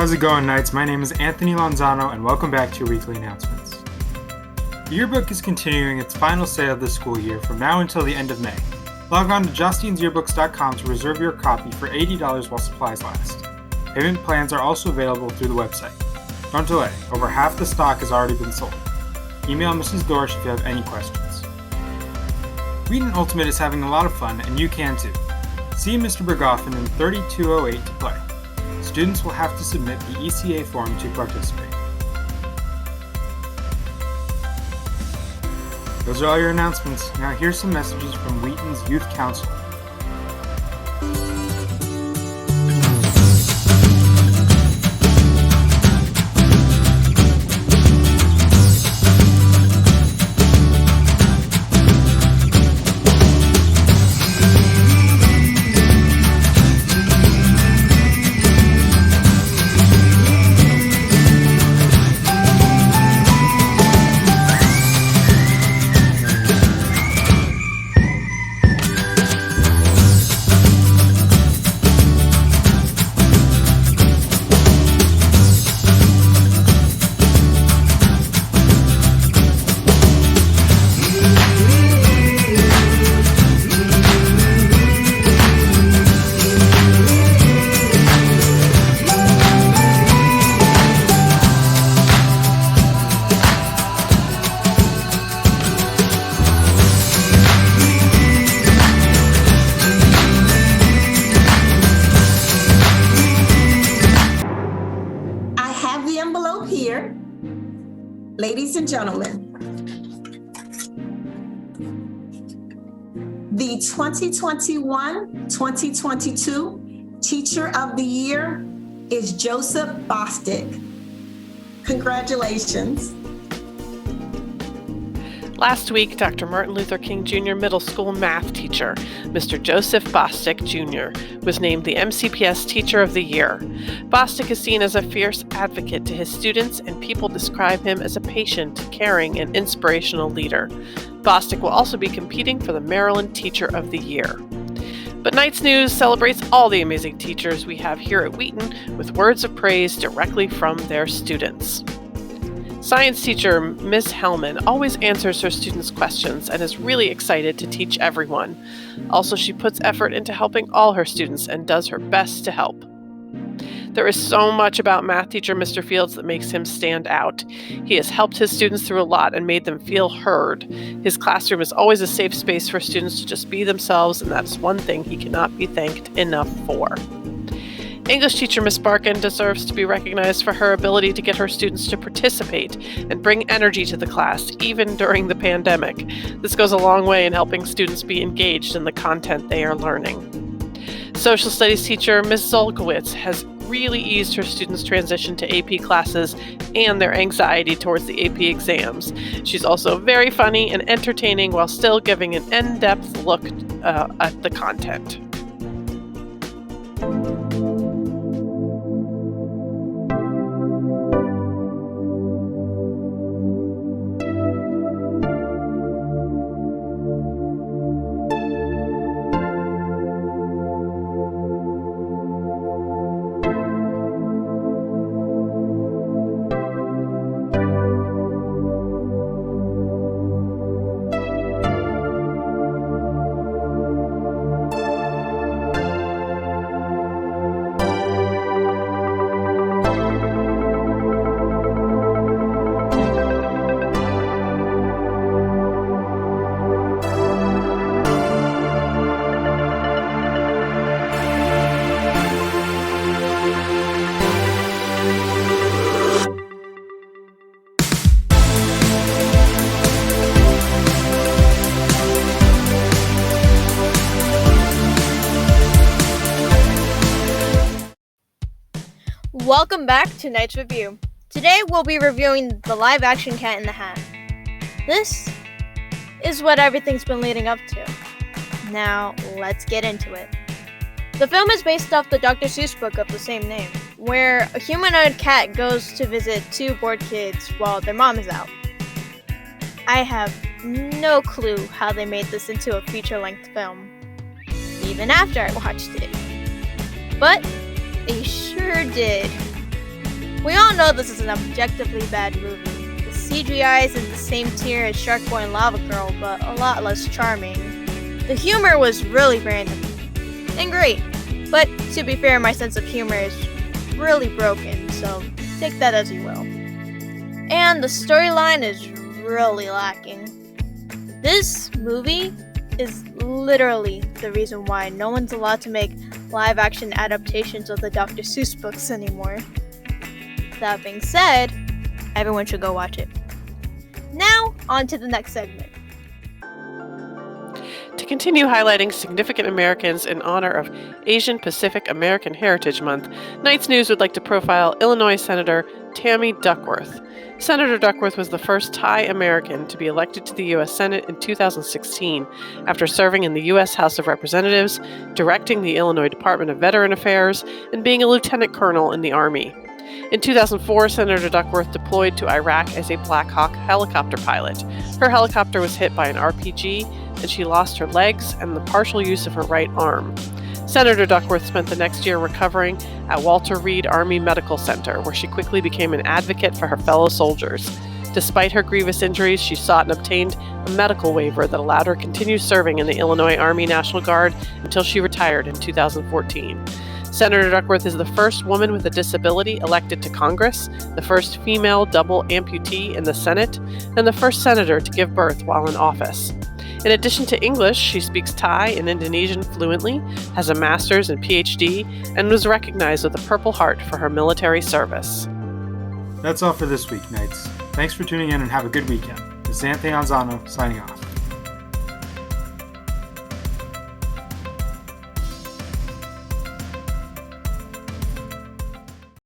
How's it going, Knights? My name is Anthony Lonzano, and welcome back to your weekly announcements. The Yearbook is continuing its final sale of the school year from now until the end of May. Log on to justinesyearbooks.com to reserve your copy for $80 while supplies last. Payment plans are also available through the website. Don't delay, over half the stock has already been sold. Email Mrs. Dorsch if you have any questions. Wheaton Ultimate is having a lot of fun, and you can too. See Mr. Bergoffen in 3208 to play. Students will have to submit the ECA form to participate. Those are all your announcements. Now here's some messages from Wheaton's Youth Council. Ladies and gentlemen, the 2021-2022 Teacher of the Year is Joseph Bostic. Congratulations. Last week, Dr. Martin Luther King Jr. Middle School math teacher, Mr. Joseph Bostic Jr., was named the MCPS Teacher of the Year. Bostic is seen as a fierce advocate to his students, and people describe him as a patient, caring, and inspirational leader. Bostic will also be competing for the Maryland Teacher of the Year. But Knights News celebrates all the amazing teachers we have here at Wheaton with words of praise directly from their students. Science teacher Ms. Hellman always answers her students' questions and is really excited to teach everyone. Also, she puts effort into helping all her students and does her best to help. There is so much about math teacher Mr. Fields that makes him stand out. He has helped his students through a lot and made them feel heard. His classroom is always a safe space for students to just be themselves, and that's one thing he cannot be thanked enough for. English teacher Miss Barkin deserves to be recognized for her ability to get her students to participate and bring energy to the class, even during the pandemic. This goes a long way in helping students be engaged in the content they are learning. Social studies teacher Ms. Zolkowitz has really eased her students' transition to AP classes and their anxiety towards the AP exams. She's also very funny and entertaining while still giving an in-depth look at the content. Welcome back to Night's Review. Today we'll be reviewing the live-action Cat in the Hat. This is what everything's been leading up to. Now, let's get into it. The film is based off the Dr. Seuss book of the same name, where a humanoid cat goes to visit two bored kids while their mom is out. I have no clue how they made this into a feature-length film, even after I watched it. But they sure did. We all know this is an objectively bad movie. The CGI is in the same tier as Shark Boy and Lava Girl, but a lot less charming. The humor was really random and great, but to be fair, my sense of humor is really broken, so take that as you will. And the storyline is really lacking. This movie is literally the reason why no one's allowed to make live-action adaptations of the Dr. Seuss books anymore. That being said, everyone should go watch it. Now, on to the next segment. To continue highlighting significant Americans in honor of Asian Pacific American Heritage Month, Knights News would like to profile Illinois Senator Tammy Duckworth. Senator Duckworth was the first Thai American to be elected to the U.S. Senate in 2016 after serving in the U.S. House of Representatives, directing the Illinois Department of Veteran Affairs, and being a lieutenant colonel in the Army. In 2004, Senator Duckworth deployed to Iraq as a Black Hawk helicopter pilot. Her helicopter was hit by an RPG, and she lost her legs and the partial use of her right arm. Senator Duckworth spent the next year recovering at Walter Reed Army Medical Center, where she quickly became an advocate for her fellow soldiers. Despite her grievous injuries, she sought and obtained a medical waiver that allowed her to continue serving in the Illinois Army National Guard until she retired in 2014. Senator Duckworth is the first woman with a disability elected to Congress, the first female double amputee in the Senate, and the first senator to give birth while in office. In addition to English, she speaks Thai and Indonesian fluently, has a master's and PhD, and was recognized with a Purple Heart for her military service. That's all for this week, Knights. Thanks for tuning in and have a good weekend. This is Anthony Anzano signing off.